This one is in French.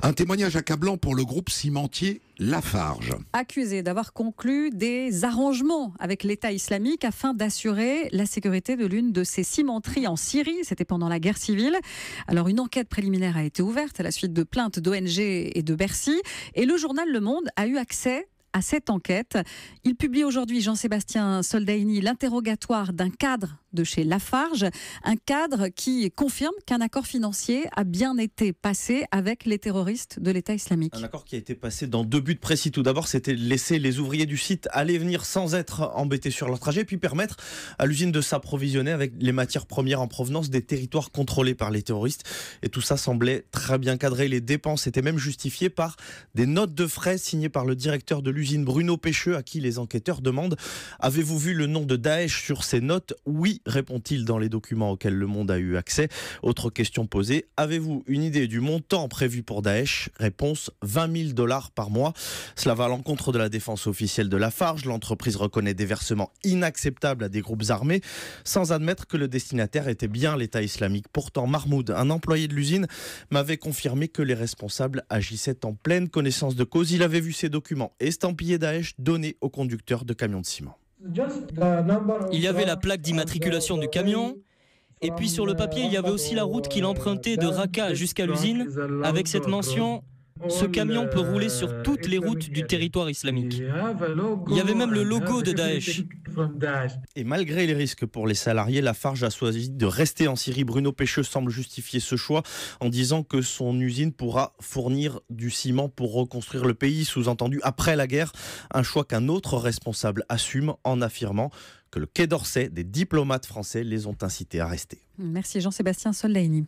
Un témoignage accablant pour le groupe cimentier Lafarge. Accusé d'avoir conclu des arrangements avec l'État islamique afin d'assurer la sécurité de l'une de ses cimenteries en Syrie. C'était pendant la guerre civile. Alors une enquête préliminaire a été ouverte à la suite de plaintes d'ONG et de Bercy. Et le journal Le Monde a eu accès à cette enquête. Il publie aujourd'hui, Jean-Sébastien Soldaini, l'interrogatoire d'un cadre de chez Lafarge, un cadre qui confirme qu'un accord financier a bien été passé avec les terroristes de l'État islamique. Un accord qui a été passé dans deux buts précis. Tout d'abord, c'était de laisser les ouvriers du site aller venir sans être embêtés sur leur trajet, puis permettre à l'usine de s'approvisionner avec les matières premières en provenance des territoires contrôlés par les terroristes. Et tout ça semblait très bien cadré. Les dépenses étaient même justifiées par des notes de frais signées par le directeur de l'usine, Bruno Pêcheux, à qui les enquêteurs demandent « Avez-vous vu le nom de Daesh sur ces notes ?» « Oui », répond-il dans les documents auxquels Le Monde a eu accès. Autre question posée, avez-vous une idée du montant prévu pour Daesh ? Réponse, $20 000 par mois. Cela va à l'encontre de la défense officielle de Lafarge. L'entreprise reconnaît des versements inacceptables à des groupes armés, sans admettre que le destinataire était bien l'État islamique. Pourtant, Mahmoud, un employé de l'usine, m'avait confirmé que les responsables agissaient en pleine connaissance de cause. Il avait vu ces documents estampillés Daesh donnés aux conducteurs de camions de ciment. Il y avait la plaque d'immatriculation du camion, et puis sur le papier, il y avait aussi la route qu'il empruntait de Raqqa jusqu'à l'usine, avec cette mention « Ce camion peut rouler sur toutes les routes du territoire islamique ». Il y avait même le logo de Daesh. Et malgré les risques pour les salariés, Lafarge a choisi de rester en Syrie. Bruno Pêcheux semble justifier ce choix en disant que son usine pourra fournir du ciment pour reconstruire le pays, sous-entendu après la guerre. Un choix qu'un autre responsable assume en affirmant que le Quai d'Orsay, des diplomates français les ont incités à rester. Merci Jean-Sébastien Soldaini.